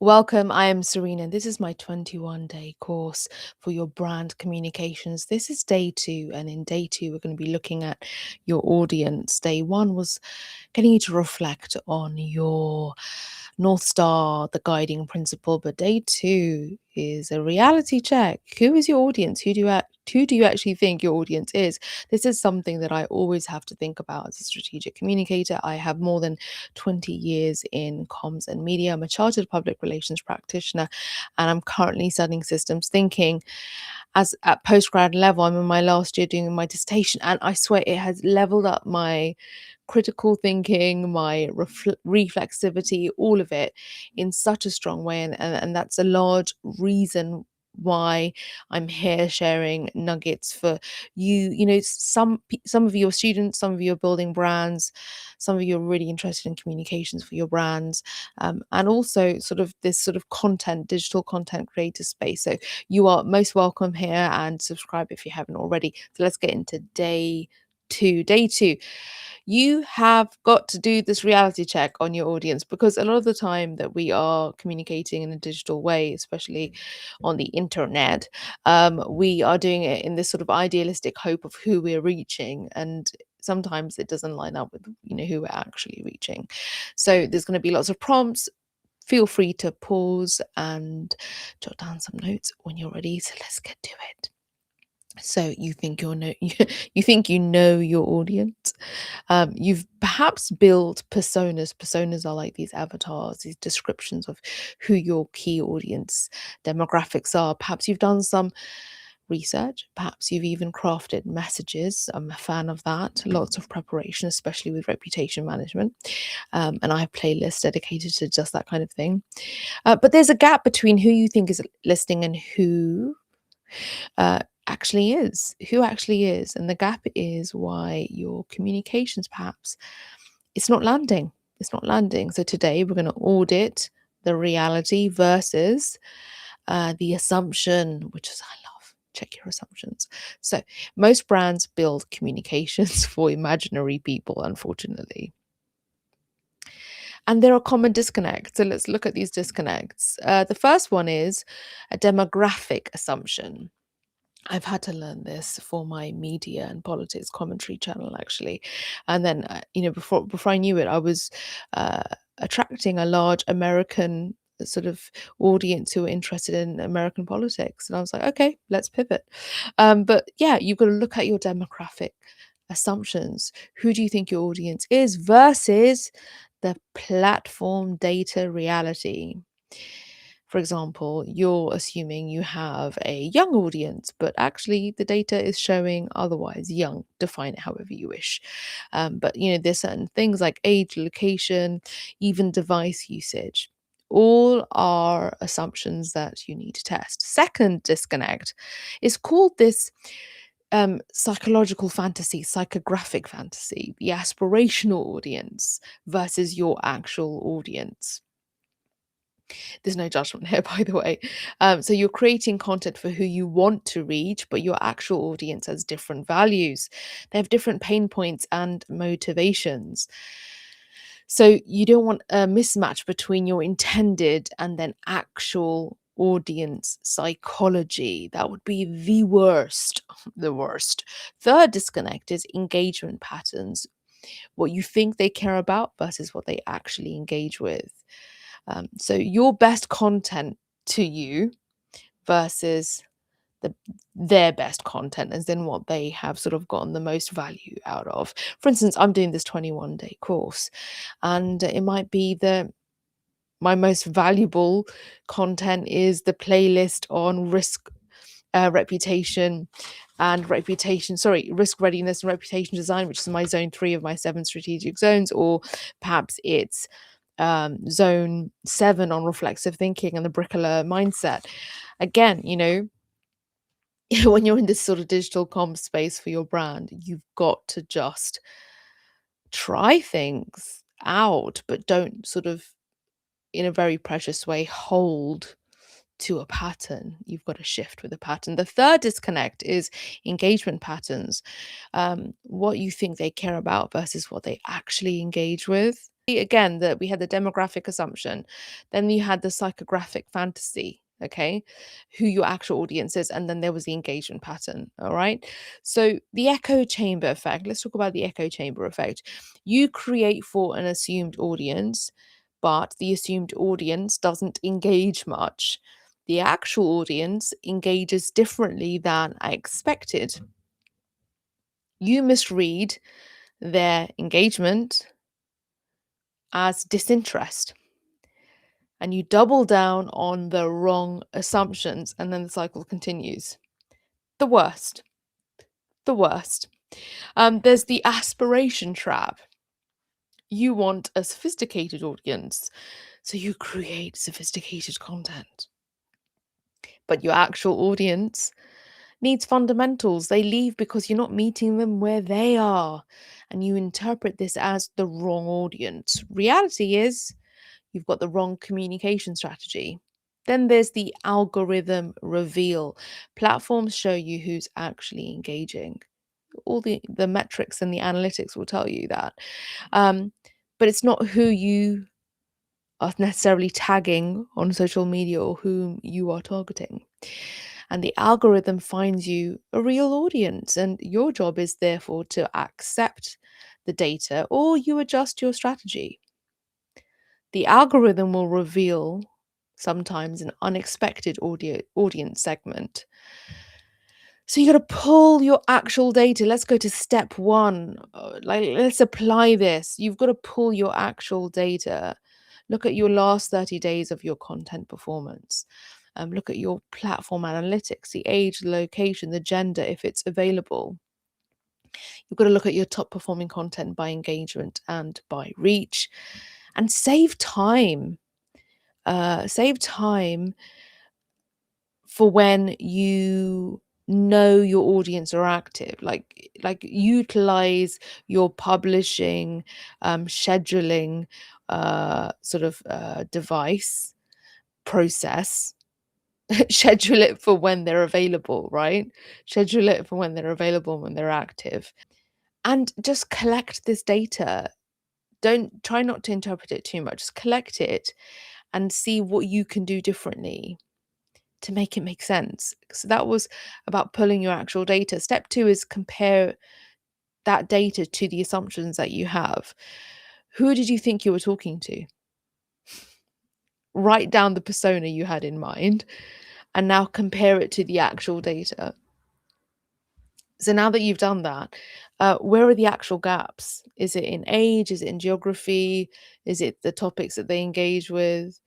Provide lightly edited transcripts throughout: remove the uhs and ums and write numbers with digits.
Welcome, I am Serena. This is my 21-day course for your brand communications. This is day 2, and in day 2, we're going to be looking at your audience. Day 1 was getting you to reflect on your North Star, the guiding principle, but day 2 is a reality check. Who is your audience? Who do you actually think your audience is? This is something that I always have to think about as a strategic communicator. I have more than 20 years in comms and media. I'm a chartered public relations practitioner, and I'm currently studying systems thinking. As at postgrad level, I'm in my last year doing my dissertation, and I swear it has leveled up my critical thinking, my reflexivity, all of it in such a strong way. And that's a large reason why I'm here sharing nuggets for you. Some of your students, some of you are building brands, some of you are really interested in communications for your brands, and also sort of this sort of content, digital content creator space. So you are most welcome here, and subscribe if you haven't already. So let's get into day 2. Day 2, you have got to do this reality check on your audience, because a lot of the time that we are communicating in a digital way, especially on the internet, we are doing it in this sort of idealistic hope of who we're reaching, and sometimes it doesn't line up with who we're actually reaching. So there's going to be lots of prompts. Feel free to pause and jot down some notes when you're ready. So let's get to it. So you think you know your audience. You've perhaps built personas. Personas are like these avatars, these descriptions of who your key audience demographics are. Perhaps you've done some research. Perhaps you've even crafted messages. I'm a fan of that. Lots of preparation, especially with reputation management. And I have playlists dedicated to just that kind of thing. But there's a gap between who you think is listening and who who actually is. And the gap is why your communications, perhaps, it's not landing. So today we're going to audit the reality versus the assumption, which is I love. Check your assumptions. So most brands build communications for imaginary people, unfortunately. And there are common disconnects. So let's look at these disconnects. The first one is a demographic assumption. I've had to learn this for my media and politics commentary channel, actually. And then, before I knew it, I was uh, attracting a large American sort of audience who are interested in American politics. And I was like, okay, let's pivot. But yeah, you've got to look at your demographic assumptions. Who do you think your audience is versus the platform data reality? For example, you're assuming you have a young audience, but actually the data is showing otherwise. Young, define it however you wish. But there's certain things like age, location, even device usage. All are assumptions that you need to test. Second disconnect is called this psychological fantasy, psychographic fantasy, the aspirational audience versus your actual audience. There's no judgment here, by the way. So you're creating content for who you want to reach, but your actual audience has different values. They have different pain points and motivations. So you don't want a mismatch between your intended and then actual audience psychology. That would be the worst. The worst. Third disconnect is engagement patterns. What you think they care about versus what they actually engage with. So your best content to you versus their best content, as in what they have sort of gotten the most value out of. For instance, I'm doing this 21-day course, and it might be that my most valuable content is the playlist on risk reputation risk readiness and reputation design, which is my zone 3 of my 7 strategic zones. Or perhaps it's zone 7 on reflexive thinking and the bricklayer mindset. Again, when you're in this sort of digital comms space for your brand, you've got to just try things out, but don't sort of, in a very precious way, hold to a pattern. You've got to shift with a pattern. The third disconnect is engagement patterns. What you think they care about versus what they actually engage with. Again, that we had the demographic assumption, then you had the psychographic fantasy, okay, who your actual audience is, and then there was the engagement pattern. All right. So the echo chamber effect, let's talk about the echo chamber effect. You create for an assumed audience, but the assumed audience doesn't engage much. The actual audience engages differently than I expected. You misread their engagement as disinterest, and you double down on the wrong assumptions, and then the cycle continues. The worst. The worst. There's the aspiration trap. You want a sophisticated audience, so you create sophisticated content. But your actual audience needs fundamentals. They leave because you're not meeting them where they are, and you interpret this as the wrong audience. Reality is, you've got the wrong communication strategy. Then there's the algorithm reveal. Platforms show you who's actually engaging. All the metrics and the analytics will tell you that. Um, but it's not who you are necessarily tagging on social media or whom you are targeting. And the algorithm finds you a real audience, and your job is therefore to accept the data or you adjust your strategy. The algorithm will reveal sometimes an unexpected audience segment. So you got to pull your actual data. Let's go to step one. Let's apply this. You've got to pull your actual data. Look at your last 30 days of your content performance. Look at your platform analytics, the age, the location, the gender, if it's available. You've got to look at your top performing content by engagement and by reach, and save time. Save time for when you know your audience are active, like utilize your publishing scheduling device process. Schedule it for when they're available, right? Schedule it for when they're available, when they're active, and just collect this data. Don't try not to interpret it too much, just collect it and see what you can do differently to make it make sense. So that was about pulling your actual data. Step two is compare that data to the assumptions that you have. Who did you think you were talking to? Write down the persona you had in mind and now compare it to the actual data. So now that you've done that, where are the actual gaps? Is it in age? Is it in geography? Is it the topics that they engage with?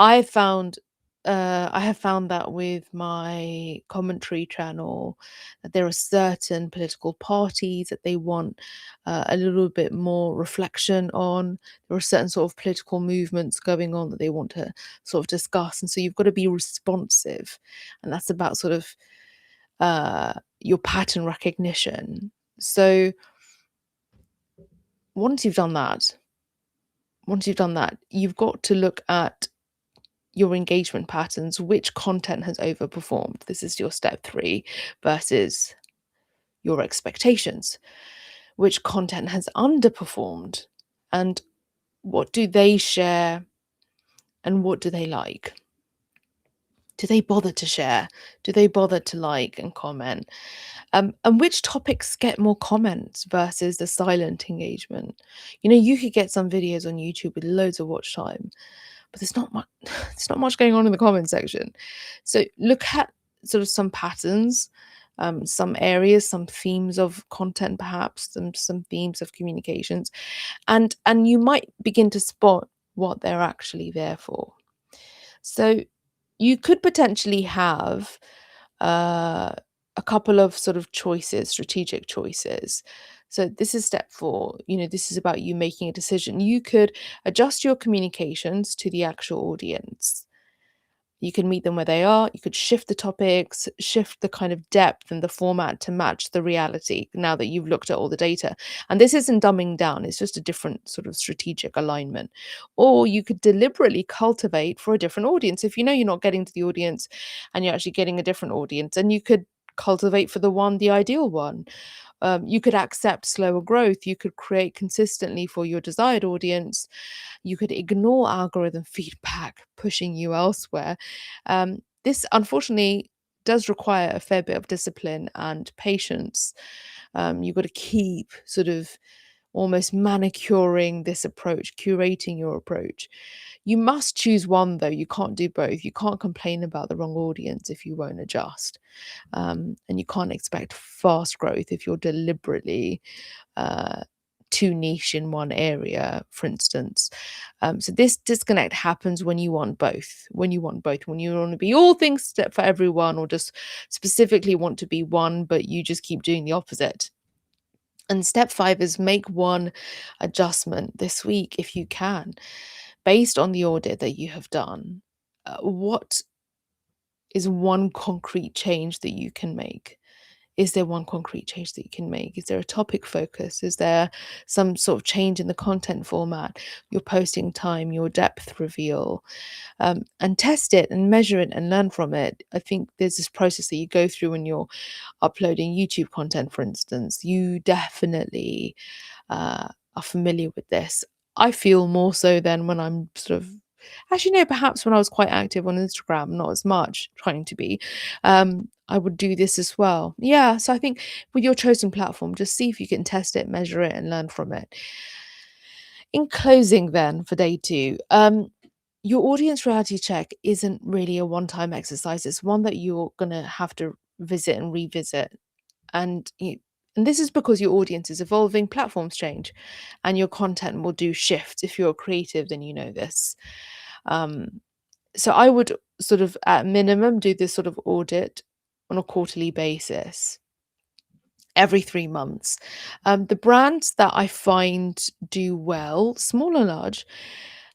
I found I have found that with my commentary channel, that there are certain political parties that they want a little bit more reflection on. There are certain sort of political movements going on that they want to sort of discuss, and so you've got to be responsive, and that's about sort of your pattern recognition. So once you've done that, you've got to look at your engagement patterns, which content has overperformed. This is your step three versus your expectations. Which content has underperformed, and what do they share and what do they like? Do they bother to share? Do they bother to like and comment? And which topics get more comments versus the silent engagement? You know, you could get some videos on YouTube with loads of watch time, but there's not much there's not much going on in the comment section. So look at sort of some patterns, some areas, some themes of content, perhaps some themes of communications, and you might begin to spot what they're actually there for. So you could potentially have uh, a couple of sort of choices, strategic choices. So this is step four. You know, this is about you making a decision. You could adjust your communications to the actual audience. You can meet them where they are. You could shift the topics, shift the kind of depth and the format to match the reality now that you've looked at all the data. And this isn't dumbing down, it's just a different sort of strategic alignment. Or you could deliberately cultivate for a different audience. If you know you're not getting to the audience and you're actually getting a different audience, and you could cultivate for the ideal one. You could accept slower growth. You could create consistently for your desired audience. You could ignore algorithm feedback pushing you elsewhere. This unfortunately does require a fair bit of discipline and patience. You've got to keep sort of almost manicuring this approach, curating your approach. You must choose one, though. You can't do both. You can't complain about the wrong audience if you won't adjust. And you can't expect fast growth if you're deliberately uh, too niche in one area, for instance. So this disconnect happens when you want both. When you want to be all things for everyone, or just specifically want to be one, but you just keep doing the opposite. And step 5 is make one adjustment this week if you can, based on the audit that you have done. What is one concrete change that you can make? Is there one concrete change that you can make? Is there a topic focus? Is there some sort of change in the content format, your posting time, your depth reveal? And test it and measure it and learn from it. I think there's this process that you go through when you're uploading YouTube content, for instance. You definitely are familiar with this. I feel more so than when I'm sort of, actually, no, perhaps when I was quite active on Instagram, not as much trying to be. I would do this as well. Yeah. So I think with your chosen platform, just see if you can test it, measure it, and learn from it. In closing, then, for day 2, your audience reality check isn't really a one-time exercise. It's one that you're going to have to visit and revisit. And and this is because your audience is evolving, platforms change, and your content will do shifts. If you're creative, then you know this. Um, so I would sort of, at minimum, do this sort of audit on a quarterly basis, every 3 months. The brands that I find do well, small and large,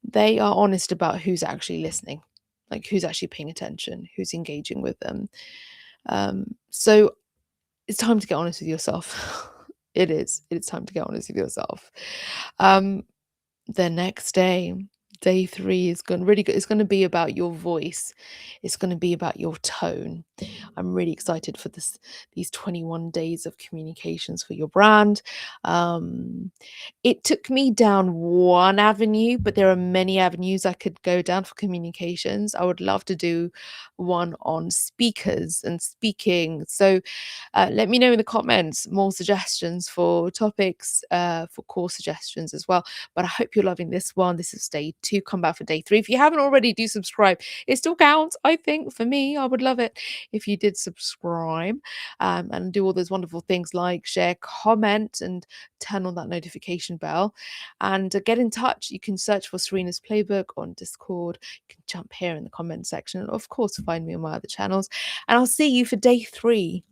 they are honest about who's actually listening, like who's actually paying attention, who's engaging with them. So it's time to get honest with yourself. It is. It's time to get honest with yourself. Um, the next day, day 3 is going really good. It's going to be about your voice. It's going to be about your tone. I'm really excited for these 21 days of communications for your brand. Um, it took me down one avenue, but there are many avenues I could go down for communications. I would love to do one on speakers and speaking. So let me know in the comments more suggestions for topics, for course suggestions as well. But I hope you're loving this one. This is day 2. Come back for day 3. If you haven't already, do subscribe. It still counts, I think. For me, I would love it if you did subscribe, and do all those wonderful things like share, comment, and turn on that notification bell. And get in touch. You can search for Serena's Playbook on Discord. You can jump here in the comment section. And of course, find me on my other channels. And I'll see you for day 3.